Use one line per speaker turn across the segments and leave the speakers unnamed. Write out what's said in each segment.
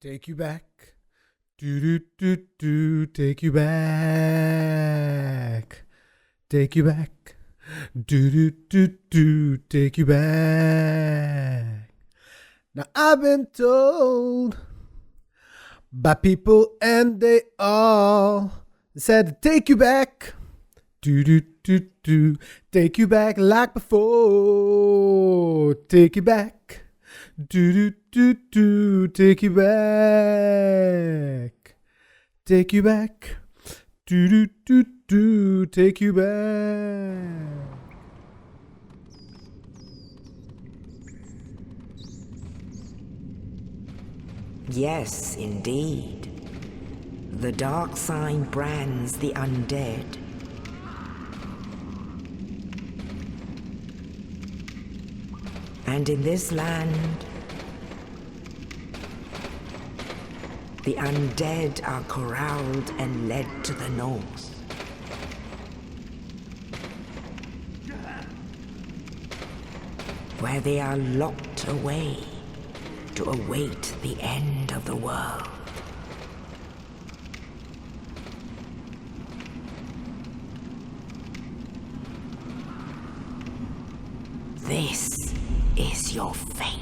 Take you back. Do do do do. Take you back. Take you back. Do do do do. Take you back. Now I've been told by people, and they all said to take you back. Do do do do. Take you back like before. Take you back. Do do do do. Take you back. Take you back. Do do do do. Take you back.
Yes, indeed. The dark sign brands the undead. And in this land, the undead are corralled and led to the north. Where they are locked away to await the end of the world. This is your fate.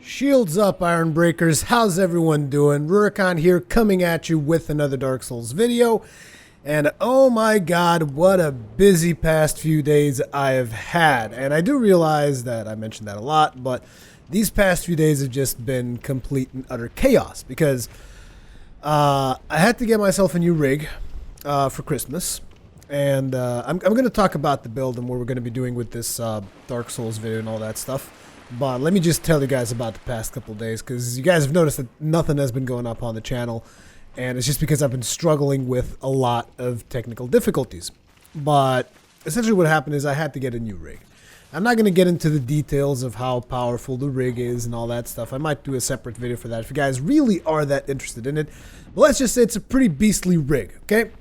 Shields up, Ironbreakers. How's everyone doing? Rurikhan here, coming at you with another Dark Souls video. And oh my god, what a busy past few days I have had. And I do realize that I mentioned that a lot, but these past few days have just been complete and utter chaos. Because I had to get myself a new rig for Christmas. And I'm going to talk about the build and what we're going to be doing with this Dark Souls video and all that stuff. But let me just tell you guys about the past couple days, because you guys have noticed that nothing has been going up on the channel, and it's just because I've been struggling with a lot of technical difficulties. But essentially what happened is I had to get a new rig. I'm not going to get into the details of how powerful the rig is and all that stuff. I might do a separate video for that if you guys really are that interested in it. But let's just say it's a pretty beastly rig, okay?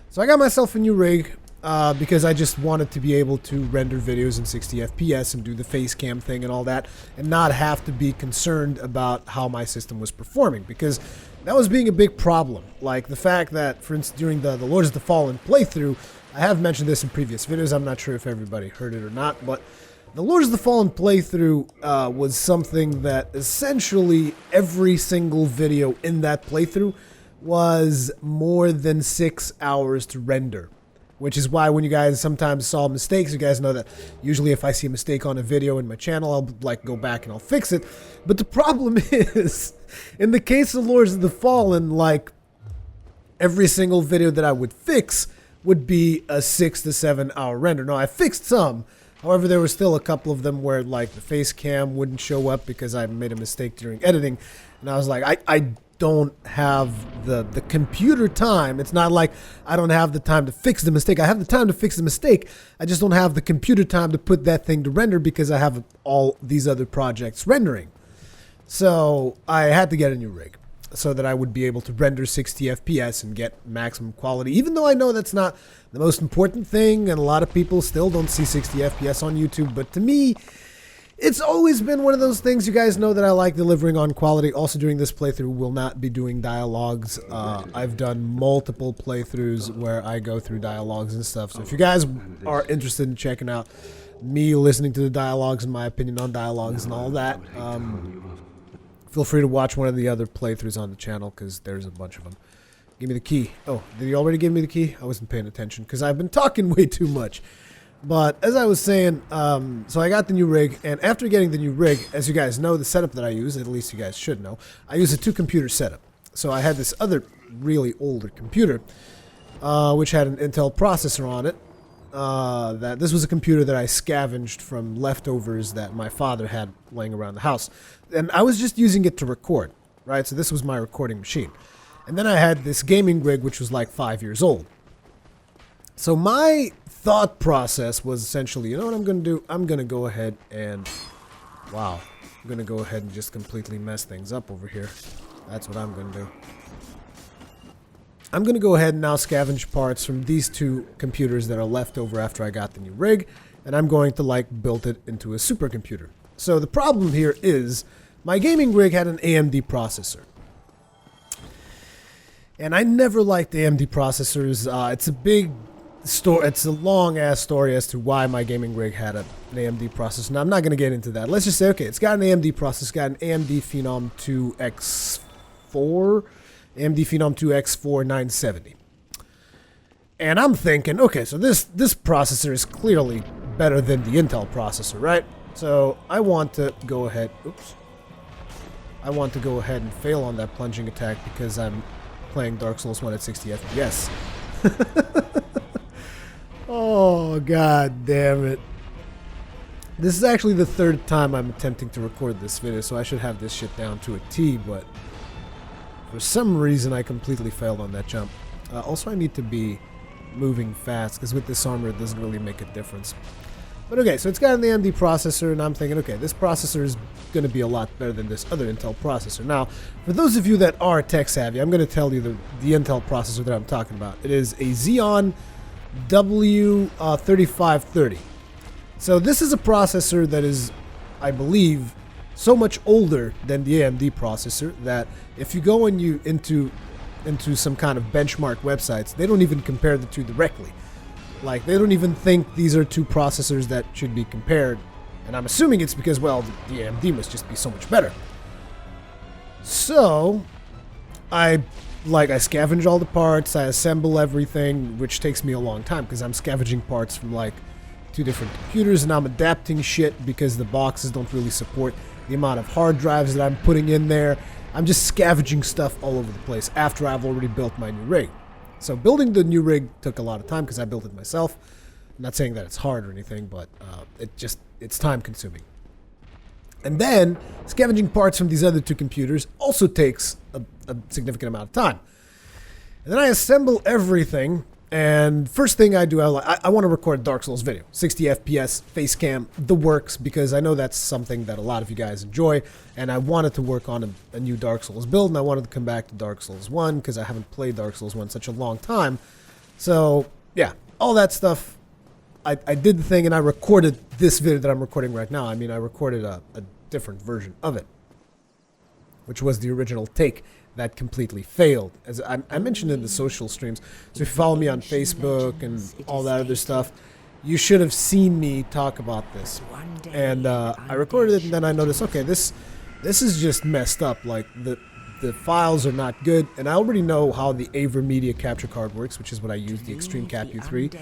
So I got myself a new rig. Because I just wanted to be able to render videos in 60 FPS and do the face cam thing and all that, and not have to be concerned about how my system was performing, because that was being a big problem. Like the fact that, for instance, during the Lords of the Fallen playthrough, I have mentioned this in previous videos, I'm not sure if everybody heard it or not, but the Lords of the Fallen playthrough was something that essentially every single video in that playthrough was more than 6 hours to render. Which is why when you guys sometimes saw mistakes, you guys know that usually if I see a mistake on a video in my channel, I'll like go back and I'll fix it. But the problem is, in the case of Lords of the Fallen, like every single video that I would fix would be a 6 to 7 hour render. Now I fixed some, however there were still a couple of them where like the face cam wouldn't show up because I made a mistake during editing. And I was like, I don't have the computer time. It's not like I don't have the time to fix the mistake. I have the time to fix the mistake. I just don't have the computer time to put that thing to render because I have all these other projects rendering. So I had to get a new rig so that I would be able to render 60 FPS and get maximum quality, even though I know that's not the most important thing and a lot of people still don't see 60 FPS on YouTube. But to me, it's always been one of those things. You guys know that I like delivering on quality. Also, during this playthrough, we'll not be doing dialogues. I've done multiple playthroughs where I go through dialogues and stuff. So if you guys are interested in checking out me listening to the dialogues and my opinion on dialogues and all that, feel free to watch one of the other playthroughs on the channel, because there's a bunch of them. Give me the key. Oh, did you already give me the key? I wasn't paying attention because I've been talking way too much. But as I was saying, so I got the new rig, and after getting the new rig, as you guys know, the setup that I use, at least you guys should know, I use a 2-computer setup. So I had this other really older computer which had an Intel processor on it. This was a computer that I scavenged from leftovers that my father had laying around the house. And I was just using it to record, right? So this was my recording machine. And then I had this gaming rig, which was like 5 years old. So my thought process was essentially, you know what I'm going to do? I'm going to go ahead and, wow, I'm going to go ahead and just completely mess things up over here. That's what I'm going to do. I'm going to go ahead and now scavenge parts from these two computers that are left over after I got the new rig, and I'm going to like build it into a supercomputer. So the problem here is my gaming rig had an AMD processor. And I never liked AMD processors. It's a big story. It's a long-ass story as to why my gaming rig had an AMD processor. Now, I'm not going to get into that. Let's just say, okay, it's got an AMD processor. It's got an AMD Phenom 2X4. AMD Phenom 2X4 970. And I'm thinking, okay, so this processor is clearly better than the Intel processor, right? So I want to go ahead, I want to go ahead and fail on that plunging attack because I'm playing Dark Souls 1 at 60 FPS. Oh, god damn it. This is actually the third time I'm attempting to record this video, so I should have this shit down to a T, but for some reason, I completely failed on that jump. Also, I need to be moving fast, because with this armor, it doesn't really make a difference. But okay, so it's got an AMD processor, and I'm thinking, okay, this processor is going to be a lot better than this other Intel processor. Now, for those of you that are tech-savvy, I'm going to tell you the Intel processor that I'm talking about. It is a Xeon W3530. So this is a processor that is, I believe, so much older than the AMD processor that if you go into some kind of benchmark websites, they don't even compare the two directly. Like, they don't even think these are two processors that should be compared. And I'm assuming it's because, well, the AMD must just be so much better. So, I scavenge all the parts, I assemble everything, which takes me a long time because I'm scavenging parts from like 2 different computers, and I'm adapting shit because the boxes don't really support the amount of hard drives that I'm putting in there. I'm just scavenging stuff all over the place after I've already built my new rig. So building the new rig took a lot of time because I built it myself. I'm not saying that it's hard or anything, but it's time consuming. And then scavenging parts from these other 2 computers also takes a significant amount of time. And then I assemble everything. And first thing I do, I want to record a Dark Souls video. 60 FPS, face cam, the works, because I know that's something that a lot of you guys enjoy. And I wanted to work on a new Dark Souls build, and I wanted to come back to Dark Souls 1, because I haven't played Dark Souls 1 in such a long time. So, yeah, all that stuff, I did the thing, and I recorded this video that I'm recording right now. I mean, I recorded a different version of it, which was the original take. That completely failed. As I mentioned in the social streams, so if you follow me on Facebook and all that other stuff, you should have seen me talk about this. And I recorded it, and then I noticed, okay, this is just messed up. Like, the files are not good, and I already know how the AverMedia capture card works, which is what I use, the Extreme Cap U3.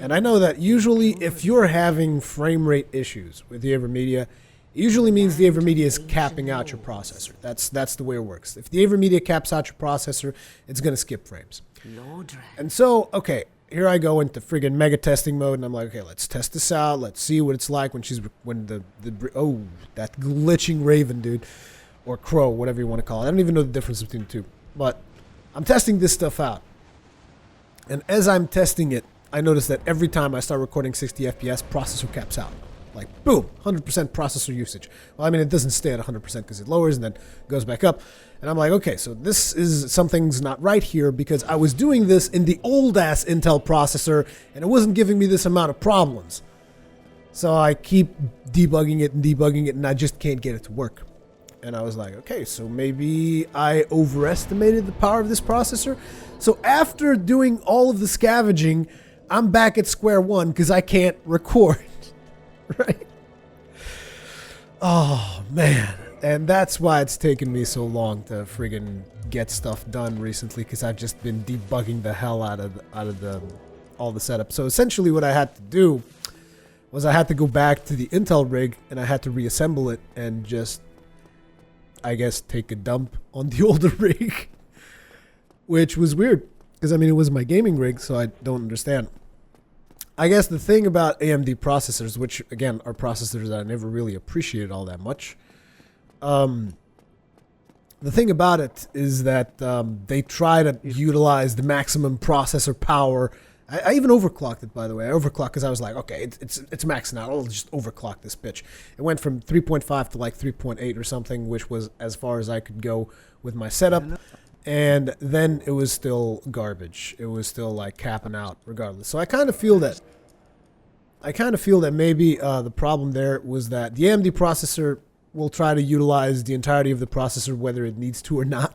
And I know that usually if you're having frame rate issues with the AverMedia, it usually means the AverMedia is capping out your processor. That's the way it works. If the AverMedia caps out your processor, it's going to skip frames. And so, okay, here I go into friggin' mega testing mode, and I'm like, okay, let's test this out. Let's see what it's like when that glitching raven, dude, or crow, whatever you want to call it. I don't even know the difference between the two. But I'm testing this stuff out. And as I'm testing it, I notice that every time I start recording 60 FPS, processor caps out. Like, boom, 100% processor usage. Well, I mean, it doesn't stay at 100% because it lowers and then goes back up. And I'm like, okay, so something's not right here, because I was doing this in the old-ass Intel processor, and it wasn't giving me this amount of problems. So I keep debugging it, and I just can't get it to work. And I was like, okay, so maybe I overestimated the power of this processor. So after doing all of the scavenging, I'm back at square one because I can't record. Right? Oh, man. And that's why it's taken me so long to friggin' get stuff done recently, because I've just been debugging the hell out of all the setup. So essentially what I had to do was I had to go back to the Intel rig, and I had to reassemble it and just, I guess, take a dump on the older rig, which was weird. Because, I mean, it was my gaming rig, so I don't understand. I guess the thing about AMD processors, which, again, are processors that I never really appreciated all that much, the thing about it is that they try to utilize the maximum processor power. I even overclocked it, by the way. I overclocked because I was like, okay, it's maxing out. I'll just overclock this bitch. It went from 3.5 to like 3.8 or something, which was as far as I could go with my setup. And then it was still garbage. It was still like capping out regardless. So I kind of feel that maybe the problem there was that the AMD processor will try to utilize the entirety of the processor whether it needs to or not.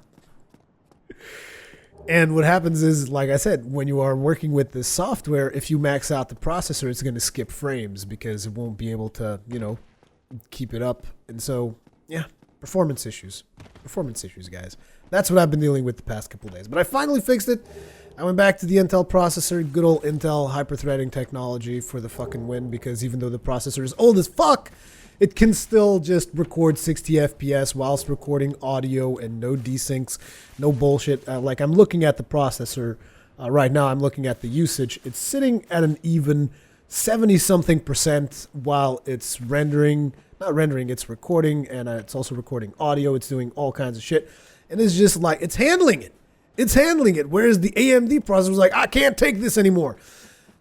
And what happens is, like I said, when you are working with this software, if you max out the processor, it's going to skip frames because it won't be able to, you know, keep it up. And so, yeah, performance issues. Performance issues, guys. That's what I've been dealing with the past couple of days. But I finally fixed it. I went back to the Intel processor, good old Intel hyper-threading technology for the fucking win, because even though the processor is old as fuck, it can still just record 60 FPS whilst recording audio and no desyncs, no bullshit. Like, I'm looking at the processor right now. I'm looking at the usage. It's sitting at an even 70-something% while it's rendering. Not rendering, it's recording, and it's also recording audio. It's doing all kinds of shit. And it's just like, it's handling it. It's handling it. Whereas the AMD processor was like, I can't take this anymore.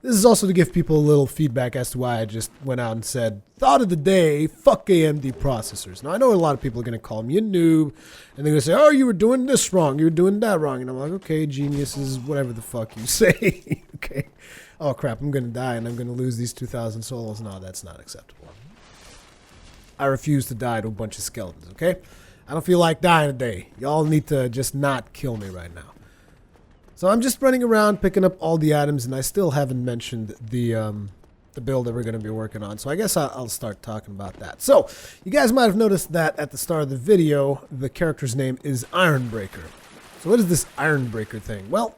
This is also to give people a little feedback as to why I just went out and said, thought of the day, fuck AMD processors. Now, I know a lot of people are going to call me a noob, and they're going to say, oh, you were doing this wrong, you were doing that wrong. And I'm like, okay, geniuses, whatever the fuck you say. Okay. Oh, crap, I'm going to die, and I'm going to lose these 2,000 souls. No, that's not acceptable. I refuse to die to a bunch of skeletons, okay? I don't feel like dying today. Y'all need to just not kill me right now. So I'm just running around picking up all the items, and I still haven't mentioned the build that we're going to be working on. So I guess I'll start talking about that. So you guys might have noticed that at the start of the video, the character's name is Ironbreaker. So what is this Ironbreaker thing? Well,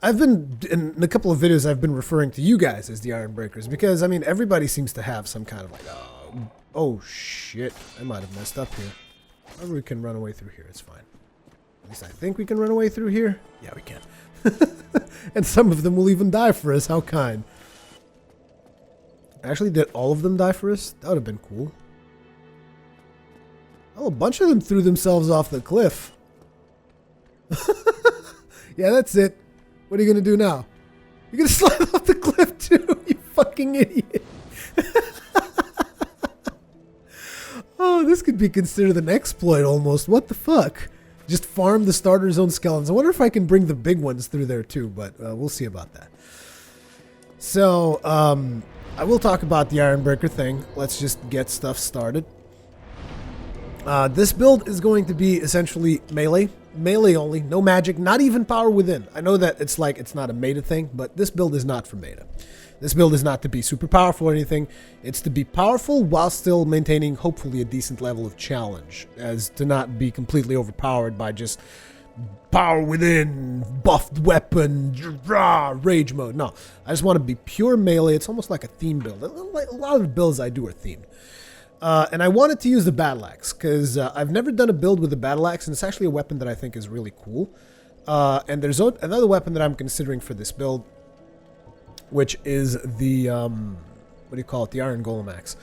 I've been, in a couple of videos, I've been referring to you guys as the Ironbreakers because, I mean, everybody seems to have some kind of like, oh shit, I might have messed up here. Maybe we can run away through here. It's fine. At least I think we can run away through here. Yeah, we can. And some of them will even die for us. How kind. Actually, did all of them die for us? That would have been cool. Oh, a bunch of them threw themselves off the cliff. Yeah, that's it. What are you going to do now? You're going to slide off the cliff too, you fucking idiot. Oh, this could be considered an exploit almost. What the fuck? Just farm the starter zone skeletons. I wonder if I can bring the big ones through there too, but we'll see about that. So, I will talk about the Ironbreaker thing. Let's just get stuff started. This build is going to be essentially melee. Melee only. No magic. Not even power within. I know that it's like it's not a meta thing, but this build is not for meta. This build is not to be super powerful or anything. It's to be powerful while still maintaining, hopefully, a decent level of challenge. As to not be completely overpowered by just power within, buffed weapon, rage mode. No, I just want to be pure melee. It's almost like a theme build. A lot of the builds I do are themed. And I wanted to use the battle axe because I've never done a build with the battle axe, and it's actually a weapon that I think is really cool. And there's another weapon that I'm considering for this build, which is the, what do you call it, the Iron Golem Axe.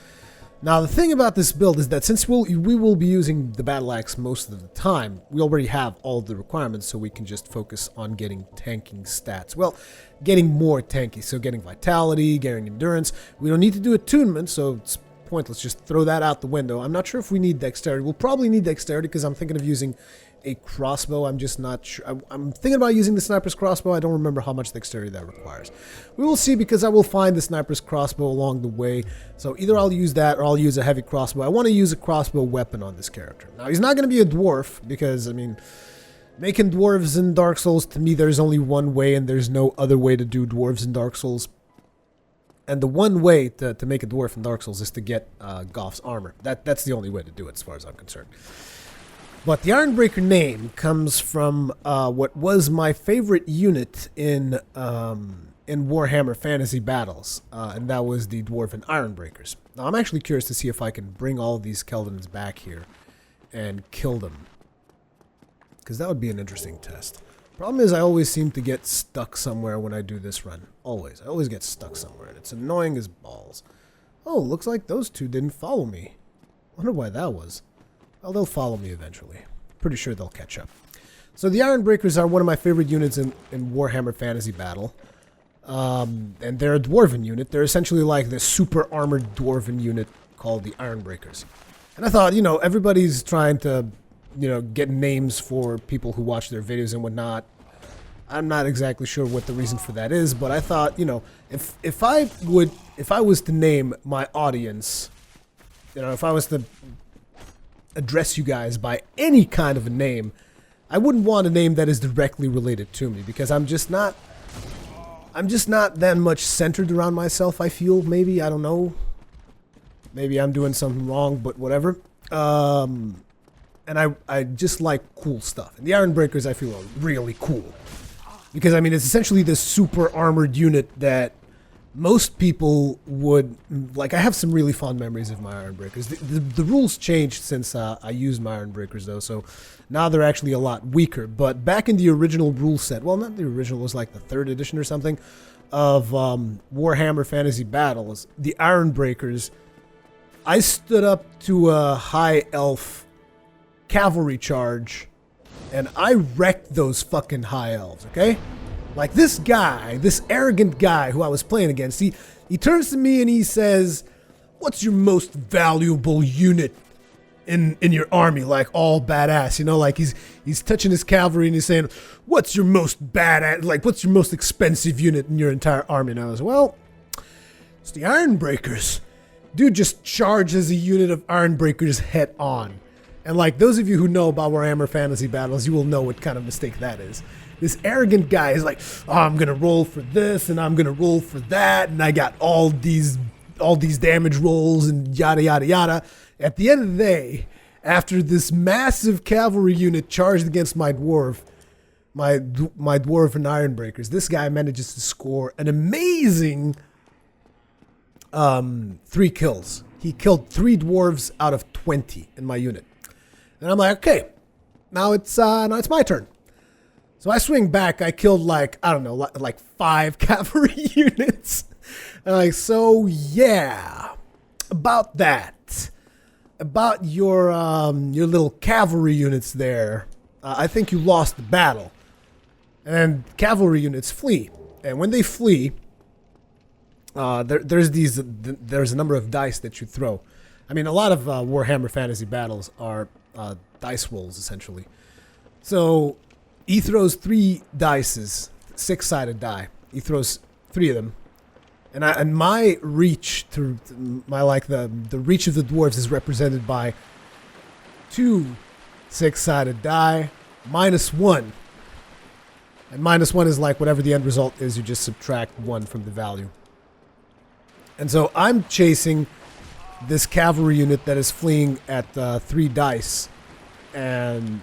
Now, the thing about this build is that since we will be using the battle axe most of the time, we already have all the requirements, so we can just focus on getting tanking stats. Well, getting more tanky, so getting vitality, getting endurance. We don't need to do attunement, so it's pointless. Just throw that out the window. I'm not sure if we need dexterity. We'll probably need dexterity because I'm thinking of using a crossbow. I'm just not sure. I'm thinking about using the sniper's crossbow. I don't remember how much dexterity that requires. We will see because I will find the sniper's crossbow along the way. So either I'll use that or I'll use a heavy crossbow. I want to use a crossbow weapon on this character. Now, he's not going to be a dwarf because, I mean, making dwarves in Dark Souls, to me, there's only one way and there's no other way to do dwarves in Dark Souls. And the one way to make a dwarf in Dark Souls is to get Goth's armor. That's the only way to do it as far as I'm concerned. But the Ironbreaker name comes from what was my favorite unit in Warhammer Fantasy Battles, and that was the Dwarven Ironbreakers. Now, I'm actually curious to see if I can bring all of these skeletons back here and kill them, because that would be an interesting test. Problem is, I always seem to get stuck somewhere when I do this run. Always. I always get stuck somewhere, and it's annoying as balls. Oh, looks like those two didn't follow me. Wonder why that was. Well, they'll follow me eventually. Pretty sure they'll catch up. So the Ironbreakers are one of my favorite units in Warhammer Fantasy Battle. And they're a dwarven unit. They're essentially like this super armored dwarven unit called the Ironbreakers. And I thought, you know, everybody's trying to, you know, get names for people who watch their videos and whatnot. I'm not exactly sure what the reason for that is, but I thought, you know, if I was to name my audience, you know, if I was to address you guys by any kind of a name, I wouldn't want a name that is directly related to me, because I'm just not that much centered around myself, I feel. Maybe, I don't know. Maybe I'm doing something wrong, but whatever. And I just like cool stuff. And the Ironbreakers, I feel, are really cool. Because, I mean, it's essentially this super armored unit that most people would... Like, I have some really fond memories of my Ironbreakers. The rules changed since I used my Ironbreakers, though, so now they're actually a lot weaker. But back in the original rule set, well, not the original, it was like the 3rd edition or something, of Warhammer Fantasy Battles, the Ironbreakers, I stood up to a high elf cavalry charge, and I wrecked those fucking high elves, okay? Like, this guy, this arrogant guy who I was playing against, he turns to me and he says, "What's your most valuable unit in your army?" Like, all badass, you know, like he's touching his cavalry and he's saying, "What's your most badass, like, what's your most expensive unit in your entire army?" And I was, well, it's the Ironbreakers. Dude just charges a unit of Ironbreakers head on. And like, those of you who know about Warhammer Fantasy Battles, you will know what kind of mistake that is. This arrogant guy is like, "Oh, I'm gonna roll for this and I'm gonna roll for that, and I got all these damage rolls and yada yada yada." At the end of the day, after this massive cavalry unit charged against my dwarf, my dwarf and Ironbreakers, this guy manages to score an amazing 3 kills. He killed 3 dwarves out of 20 in my unit. And I'm like, okay, now it's my turn. So I swing back. I killed, like, I don't know, like 5 cavalry units. And I'm like, so yeah, about that, about your little cavalry units there. I think you lost the battle. And cavalry units flee, and when they flee, there's a number of dice that you throw. I mean, a lot of Warhammer Fantasy Battles are dice rolls, essentially. So he throws 3 dices, 6-sided die. He throws 3 of them, and my reach to my, like, the reach of the dwarves is represented by 2 6-sided die minus 1, and minus 1 is like whatever the end result is. You just subtract 1 from the value. And so I'm chasing this cavalry unit that is fleeing at 3 dice, and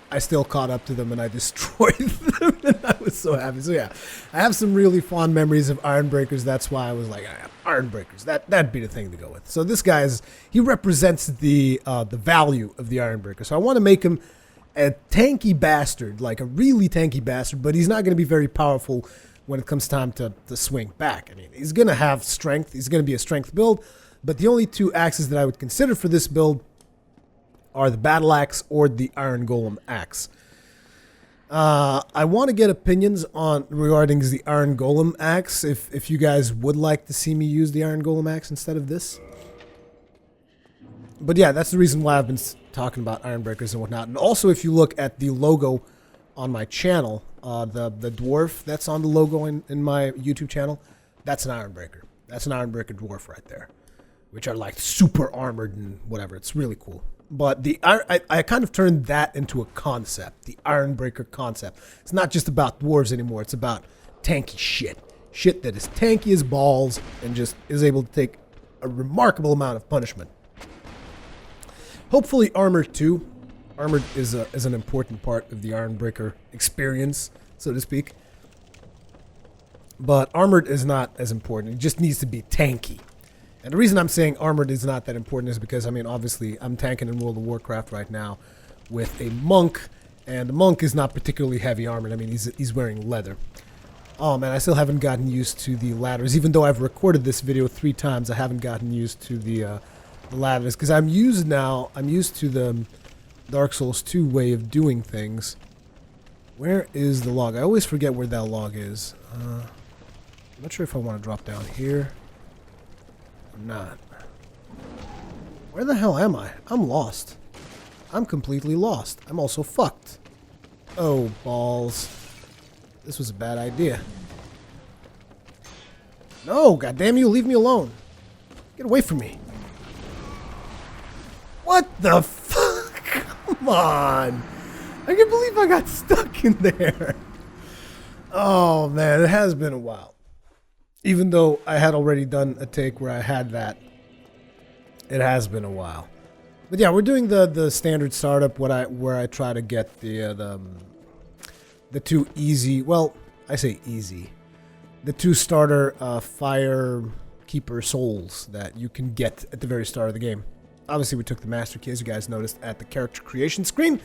I still caught up to them and I destroyed them, and I was so happy. So yeah, I have some really fond memories of Ironbreakers. That's why I was like, Ironbreakers, that'd be the thing to go with. So this guy he represents the value of the Ironbreaker. So I want to make him a tanky bastard, like a really tanky bastard, but he's not going to be very powerful when it comes time to swing back. I mean, he's going to have strength. He's going to be a strength build, but the only 2 axes that I would consider for this build are the battle axe or the iron golem axe. I want to get opinions regarding the iron golem axe, if you guys would like to see me use the iron golem axe instead of this. But yeah, that's the reason why I've been talking about Ironbreakers and whatnot. And also, if you look at the logo on my channel, the dwarf that's on the logo in my YouTube channel, that's an Ironbreaker. That's an Ironbreaker dwarf right there, which are like super armored and whatever. It's really cool. But I kind of turned that into a concept, the Ironbreaker concept. It's not just about dwarves anymore. It's about tanky shit. Shit that is tanky as balls and just is able to take a remarkable amount of punishment. Hopefully armored too. Armored is an important part of the Ironbreaker experience, so to speak. But armored is not as important. It just needs to be tanky. And the reason I'm saying armored is not that important is because, I mean, obviously, I'm tanking in World of Warcraft right now with a monk And the monk is not particularly heavy armored. I mean, he's wearing leather. Oh man, I still haven't gotten used to the ladders. Even though I've recorded this video 3 times, I haven't gotten used to the ladders. Because I'm used to the Dark Souls 2 way of doing things. Where is the log? I always forget where that log is. I'm not sure if I want to drop down here or not. Where the hell am I? I'm lost. I'm completely lost. I'm also fucked. Oh, balls. This was a bad idea. No, goddamn you, leave me alone. Get away from me. What the fuck? Come on. I can't believe I got stuck in there. Oh, man, it has been a while. Even though I had already done a take where I had that, it has been a while. But yeah, we're doing the standard startup where I try to get the 2 easy, well, I say easy, the 2 starter fire keeper souls that you can get at the very start of the game. Obviously, we took the master key, as you guys noticed, at the character creation screen.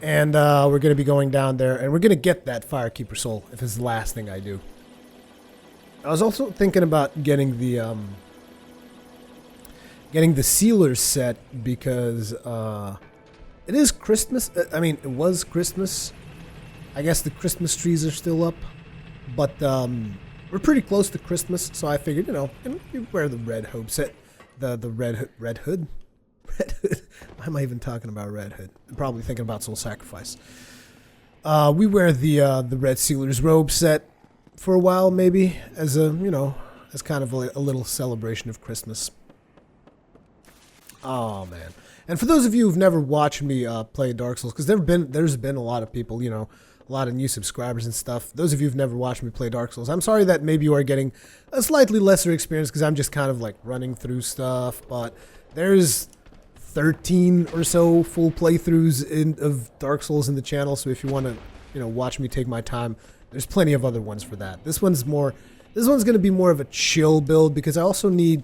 And we're going to be going down there, and we're going to get that Firekeeper Soul if it's the last thing I do. I was also thinking about getting the Sealers set because it is Christmas. I mean, it was Christmas. I guess the Christmas trees are still up, but we're pretty close to Christmas, so I figured, you wear the red hood set, the red hood. Why am I even talking about Red Hood? I'm probably thinking about Soul Sacrifice. We wear the Red Sealer's robe set for a while, maybe, as as kind of a little celebration of Christmas. Oh man! And for those of you who've never watched me play Dark Souls, because there's been a lot of people, a lot of new subscribers and stuff. Those of you who've never watched me play Dark Souls, I'm sorry that maybe you are getting a slightly lesser experience because I'm just kind of like running through stuff, but there's 13 or so full playthroughs of Dark Souls in the channel, so if you want to, watch me take my time, there's plenty of other ones for that. This one's going to be more of a chill build because I need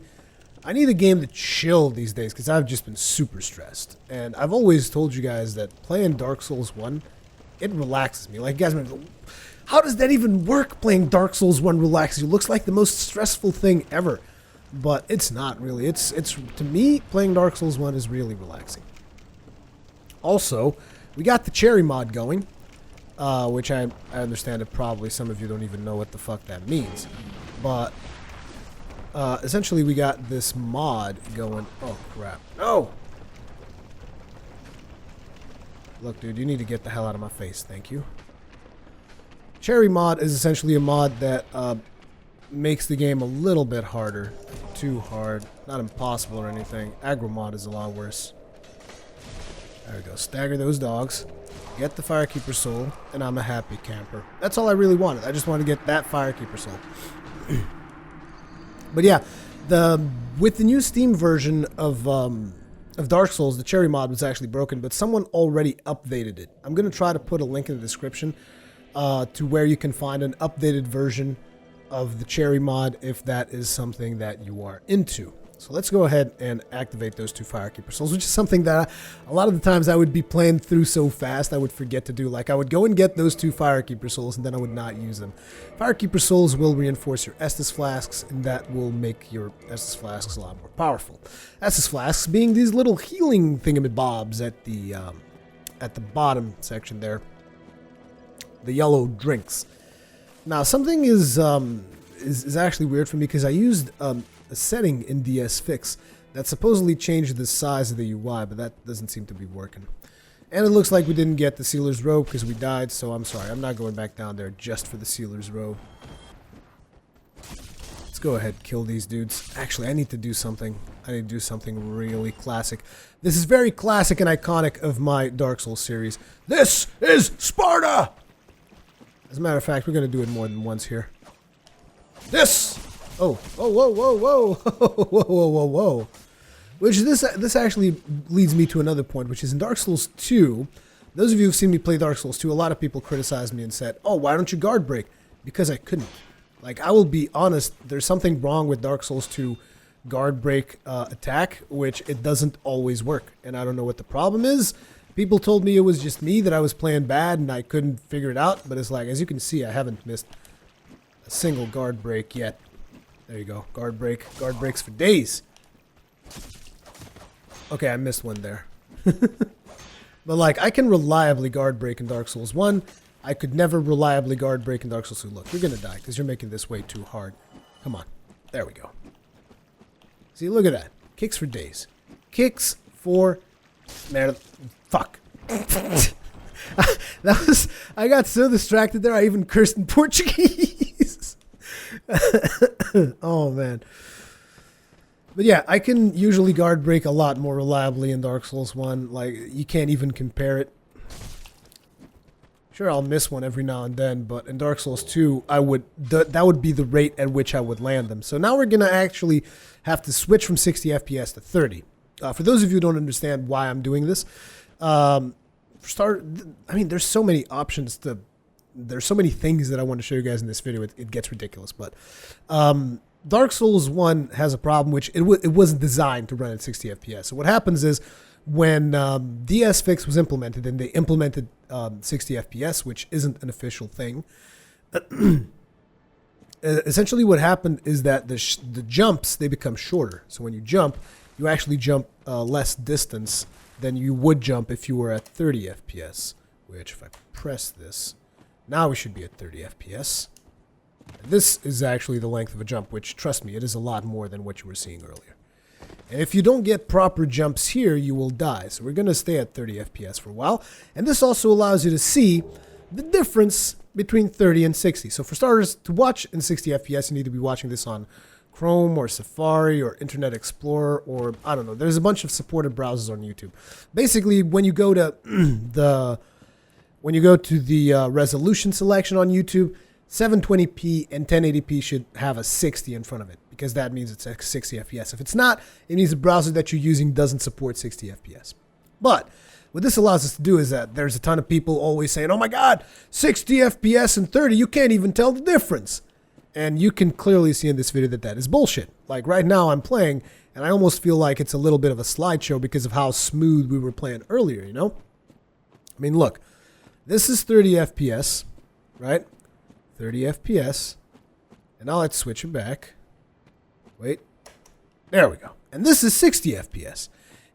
a game to chill these days because I've just been super stressed. And I've always told you guys that playing Dark Souls 1, it relaxes me. Like, you guys remember, how does that even work, playing Dark Souls 1 relaxes you? It looks like the most stressful thing ever. But it's not really. It's to me, playing Dark Souls 1 is really relaxing. Also, we got the cherry mod going, which I understand that probably some of you don't even know what the fuck that means. But essentially, we got this mod going. Oh crap! No! Look, dude, you need to get the hell out of my face. Thank you. Cherry mod is essentially a mod that makes the game a little bit harder. Too hard. Not impossible or anything. Aggro mod is a lot worse. There we go. Stagger those dogs. Get the Firekeeper Soul. And I'm a happy camper. That's all I really wanted. I just wanted to get that Firekeeper Soul. But yeah, with the new Steam version of Dark Souls, the cherry mod was actually broken, but someone already updated it. I'm going to try to put a link in the description to where you can find an updated version of the cherry mod if that is something that you are into. So let's go ahead and activate those 2 Firekeeper Souls, which is something that a lot of the times I would be playing through so fast I would forget to do. Like, I would go and get those 2 Firekeeper Souls and then I would not use them. Firekeeper Souls will reinforce your Estus Flasks, and that will make your Estus Flasks a lot more powerful. Estus Flasks being these little healing thingamabobs at the bottom section there. The yellow drinks. Now, something is actually weird for me because I used a setting in DS Fix that supposedly changed the size of the UI, but that doesn't seem to be working. And it looks like we didn't get the Sealer's Robe because we died, so I'm sorry. I'm not going back down there just for the Sealer's Robe. Let's go ahead and kill these dudes. Actually, I need to do something. I need to do something really classic. This is very classic and iconic of my Dark Souls series. This is Sparta! As a matter of fact, we're going to do it more than once here. This! Oh, whoa, whoa, whoa, whoa, whoa, whoa, whoa, whoa. Which this actually leads me to another point, which is in Dark Souls 2, those of you who've seen me play Dark Souls 2, a lot of people criticized me and said, oh, why don't you guard break? Because I couldn't. Like, I will be honest, there's something wrong with Dark Souls 2 guard break attack, which it doesn't always work. And I don't know what the problem is. People told me it was just me, that I was playing bad and I couldn't figure it out. But it's like, as you can see, I haven't missed a single guard break yet. There you go. Guard break. Guard breaks for days. Okay, I missed one there. But like, I can reliably guard break in Dark Souls 1. I could never reliably guard break in Dark Souls 2. Look, you're going to die because you're making this way too hard. Come on. There we go. See, look at that. Kicks for days. Kicks for... Man, fuck. That was... I got so distracted there, I even cursed in Portuguese. Oh, man. But yeah, I can usually guard break a lot more reliably in Dark Souls 1. Like, you can't even compare it. Sure, I'll miss one every now and then, but in Dark Souls 2, that would be the rate at which I would land them. So now we're going to actually have to switch from 60 FPS to 30. For those of you who don't understand why I'm doing this, I mean, there's so many options to... There's so many things that I want to show you guys in this video, it gets ridiculous, but... Dark Souls 1 has a problem, which it wasn't designed to run at 60 FPS. So what happens is, when DS Fix was implemented, and they implemented 60 FPS, which isn't an official thing, essentially what happened is that the jumps, they become shorter. So when you jump, you actually jump less distance than you would jump if you were at 30 FPS, which if I press this, now we should be at 30 FPS. This is actually the length of a jump, which, trust me, it is a lot more than what you were seeing earlier. And if you don't get proper jumps here, you will die. So we're going to stay at 30 FPS for a while. And this also allows you to see the difference between 30 and 60. So for starters, to watch in 60 FPS, you need to be watching this on Chrome or Safari or Internet Explorer or, I don't know. There's a bunch of supported browsers on YouTube. Basically, when you go to the resolution selection on YouTube, 720p and 1080p should have a 60 in front of it, because that means it's at 60 FPS. If it's not, it means the browser that you're using doesn't support 60 FPS. But what this allows us to do is that there's a ton of people always saying, oh my God, 60 FPS and 30, you can't even tell the difference. And you can clearly see in this video that that is bullshit. Like right now I'm playing, and I almost feel like it's a little bit of a slideshow because of how smooth we were playing earlier, you know? I mean, look, this is 30 FPS, right? 30 FPS, and now let's switch it back. Wait, there we go. And this is 60 FPS.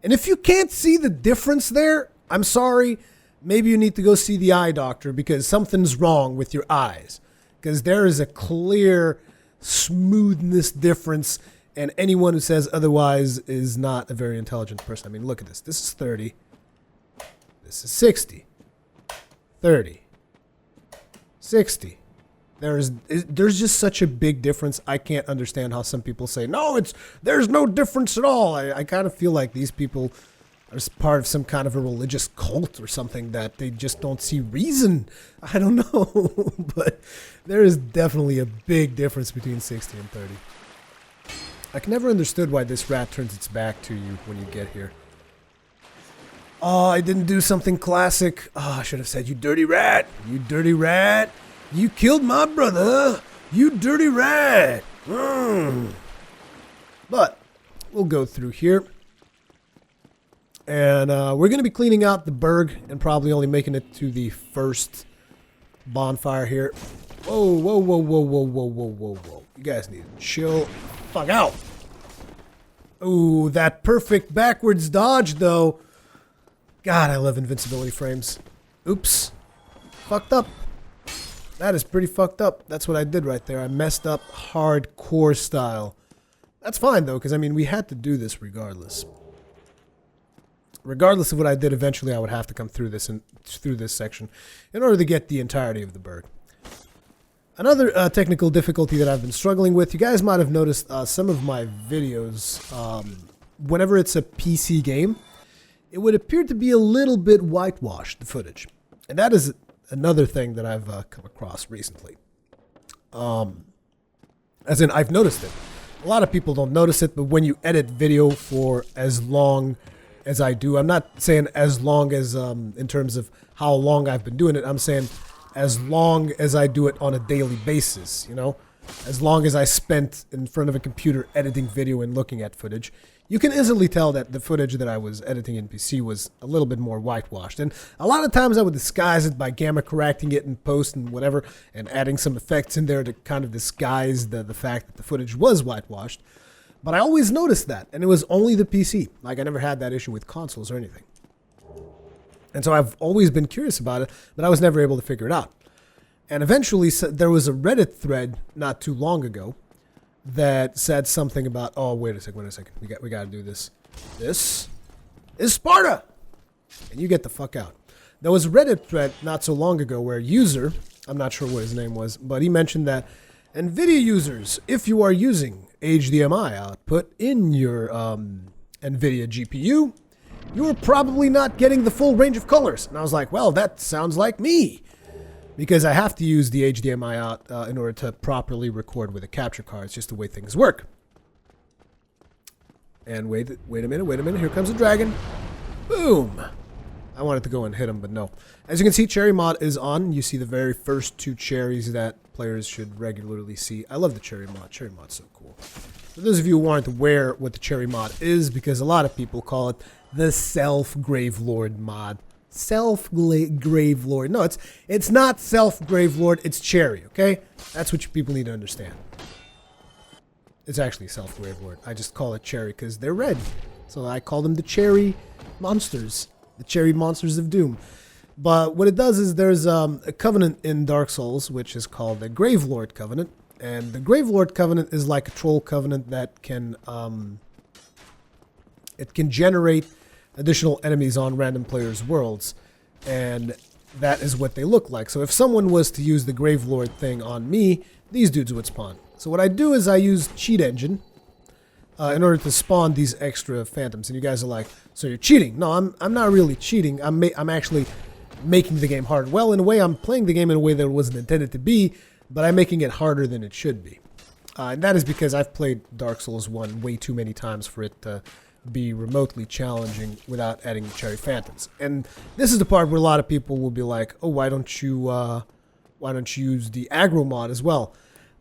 And if you can't see the difference there, I'm sorry, maybe you need to go see the eye doctor, because something's wrong with your eyes. Because there is a clear smoothness difference, and anyone who says otherwise is not a very intelligent person. I mean, look at this. This is 30. This is 60. 30. 60. There's just such a big difference. I can't understand how some people say, no, there's no difference at all. I kind of feel like these people are part of some kind of a religious cult or something, that they just don't see reason. I don't know. But there is definitely a big difference between 60 and 30. I never understood why this rat turns its back to you when you get here. Oh, I didn't do something classic. Oh, I should have said, you dirty rat. You dirty rat. You killed my brother, you dirty rat. But we'll go through here. And we're going to be cleaning out the Berg and probably only making it to the first bonfire here. Whoa, whoa, whoa, whoa, whoa, whoa, whoa, whoa, whoa. You guys need to chill fuck out. Ooh, that perfect backwards dodge, though. God, I love invincibility frames. Oops. Fucked up. That is pretty fucked up. That's what I did right there. I messed up hardcore style. That's fine, though, because, I mean, we had to do this regardless. Regardless of what I did, eventually I would have to come through this section in order to get the entirety of the Berg. Another technical difficulty that I've been struggling with, you guys might have noticed some of my videos, whenever it's a PC game, it would appear to be a little bit whitewashed, the footage. And that is another thing that I've come across recently. As in, I've noticed it. A lot of people don't notice it, but when you edit video for as long as I do, I'm not saying as long as in terms of how long I've been doing it, I'm saying as long as I do it on a daily basis, you know? As long as I spent in front of a computer editing video and looking at footage, you can easily tell that the footage that I was editing in PC was a little bit more whitewashed. And a lot of times I would disguise it by gamma correcting it in post and whatever, and adding some effects in there to kind of disguise the fact that the footage was whitewashed. But I always noticed that, and it was only the PC. Like, I never had that issue with consoles or anything. And so I've always been curious about it, but I was never able to figure it out. And eventually, there was a Reddit thread not too long ago that said something about, oh, wait a second, we got to do this. This is Sparta! And you get the fuck out. There was a Reddit thread not so long ago where a user, I'm not sure what his name was, but he mentioned that NVIDIA users, if you are using HDMI output in your NVIDIA GPU, you're probably not getting the full range of colors. And I was like, well, that sounds like me. Because I have to use the HDMI out in order to properly record with a capture card. It's just the way things work. And wait a minute, here comes a dragon. Boom! I wanted to go and hit him, but no. As you can see, Cherry Mod is on. You see the very first 2 cherries that players should regularly see. I love the Cherry Mod. Cherry Mod's so cool. For those of you who aren't aware what the Cherry Mod is, because a lot of people call it the Self-Gravelord mod. Self-Gravelord. No, it's not Self-Gravelord, it's Cherry, okay? That's what you people need to understand. It's actually Self-Gravelord. I just call it Cherry because they're red. So I call them the Cherry Monsters. The Cherry Monsters of Doom. But what it does is there's a covenant in Dark Souls, which is called the Gravelord Covenant. And the Gravelord Covenant is like a troll covenant that can it can generate additional enemies on random players' worlds. And that is what they look like. So if someone was to use the Gravelord thing on me, these dudes would spawn. So what I do is I use Cheat Engine in order to spawn these extra phantoms. And you guys are like, so you're cheating. No, I'm not really cheating. I'm actually making the game hard. Well, in a way, I'm playing the game in a way that it wasn't intended to be, but I'm making it harder than it should be. And that is because I've played Dark Souls 1 way too many times for it to be remotely challenging without adding the Cherry Phantoms. And this is the part where a lot of people will be like, oh, why don't you use the aggro mod as well?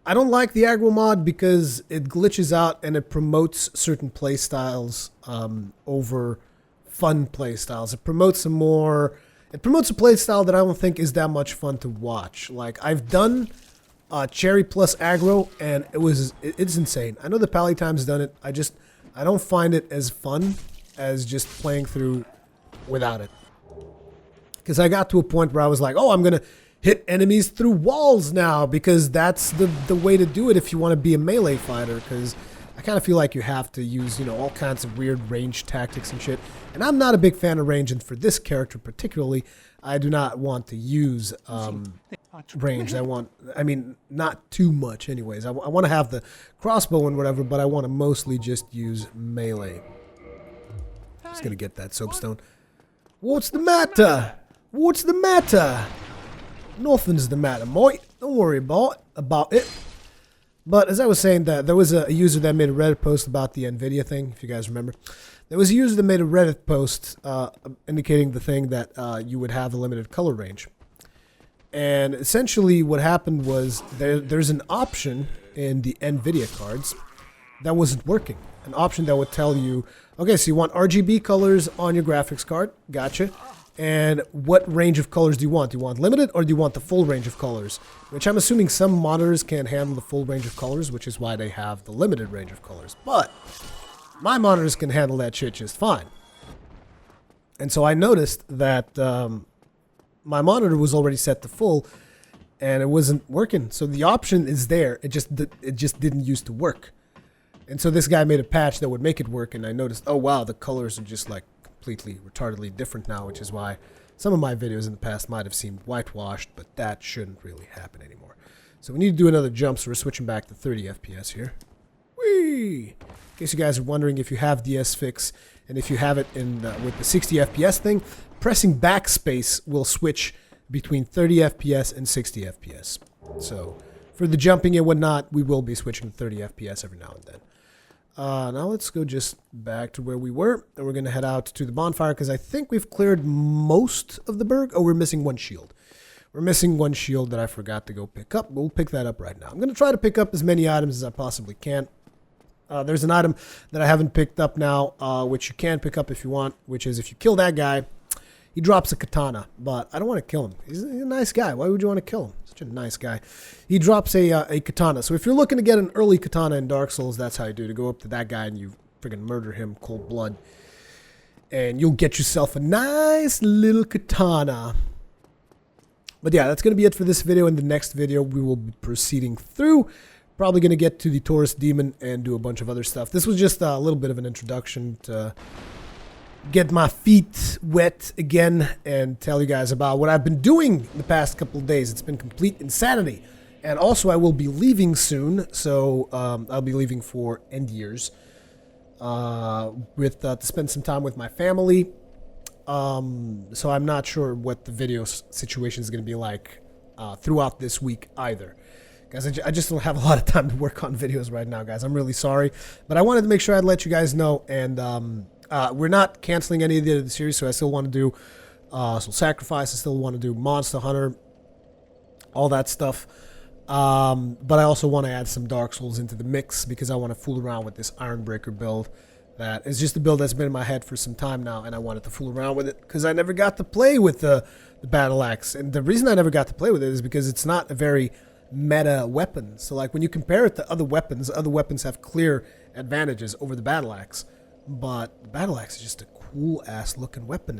I don't like the aggro mod because it glitches out and it promotes certain playstyles over fun playstyles. It promotes a playstyle that I don't think is that much fun to watch. Like, I've done Cherry plus aggro, and it's insane. I know the Palitime's done it. I don't find it as fun as just playing through without it. Because I got to a point where I was like, oh, I'm gonna hit enemies through walls now, because that's the way to do it if you want to be a melee fighter. Because I kind of feel like you have to use, all kinds of weird range tactics and shit. And I'm not a big fan of range, and for this character particularly, I do not want to use range. I mean, not too much anyways. I want to have the crossbow and whatever, but I want to mostly just use melee. Just gonna get that soapstone. What's the matter? What's the matter? Nothing's the matter, mate. Don't worry about it. But as I was saying, that there was a user that made a Reddit post about the NVIDIA thing, if you guys remember. There was a user that made a Reddit post indicating the thing that you would have a limited color range. And essentially what happened was there's an option in the NVIDIA cards that wasn't working. An option that would tell you, okay, so you want RGB colors on your graphics card. Gotcha. And what range of colors do you want? Do you want limited, or do you want the full range of colors? Which I'm assuming some monitors can't handle the full range of colors, which is why they have the limited range of colors. But my monitors can handle that shit just fine. And so I noticed that my monitor was already set to full, and it wasn't working. So the option is there. It just didn't used to work. And so this guy made a patch that would make it work, and I noticed, oh wow, the colors are just like completely retardedly different now, which is why some of my videos in the past might have seemed whitewashed, but that shouldn't really happen anymore. So we need to do another jump, so we're switching back to 30 FPS here. Whee! In case you guys are wondering if you have DS Fix, and if you have it in with the 60 FPS thing, pressing backspace will switch between 30 FPS and 60 FPS. So for the jumping and whatnot, we will be switching to 30 FPS every now and then. Now let's go just back to where we were, and we're going to head out to the bonfire, because I think we've cleared most of the berg. Oh, we're missing one shield. We're missing one shield that I forgot to go pick up. We'll pick that up right now. I'm going to try to pick up as many items as I possibly can. There's an item that I haven't picked up now, which you can pick up if you want, which is if you kill that guy, he drops a katana, but I don't want to kill him. He's a nice guy. Why would you want to kill him? Such a nice guy. He drops a katana. So if you're looking to get an early katana in Dark Souls, that's how you do. To go up to that guy and you friggin' murder him cold blood. And you'll get yourself a nice little katana. But yeah, that's going to be it for this video. In the next video, we will be proceeding through. Probably going to get to the Taurus Demon and do a bunch of other stuff. This was just a little bit of an introduction to get my feet wet again and tell you guys about what I've been doing the past couple of days. It's been complete insanity. And also, I will be leaving soon. So I'll be leaving for end years to spend some time with my family. So I'm not sure what the video situation is going to be like throughout this week either. Guys, I just don't have a lot of time to work on videos right now, guys. I'm really sorry. But I wanted to make sure I'd let you guys know. And we're not canceling any of the series, so I still want to do Soul Sacrifice. I still want to do Monster Hunter, all that stuff. But I also want to add some Dark Souls into the mix because I want to fool around with this Ironbreaker build. That is just a build that's been in my head for some time now, and I wanted to fool around with it because I never got to play with the battle axe. And the reason I never got to play with it is because it's not a very meta weapon. So like when you compare it to other weapons have clear advantages over the battle axe. But the battle axe is just a cool ass looking weapon.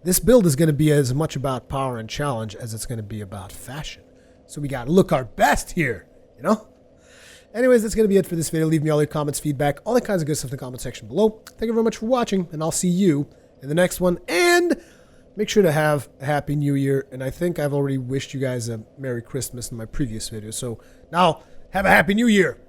This build is going to be as much about power and challenge as it's going to be about fashion. So we got to look our best here, you know? Anyways, that's going to be it for this video. Leave me all your comments, feedback, all that kinds of good stuff in the comment section below. Thank you very much for watching, and I'll see you in the next one. And make sure to have a Happy New Year. And I think I've already wished you guys a Merry Christmas in my previous video. So now, have a Happy New Year.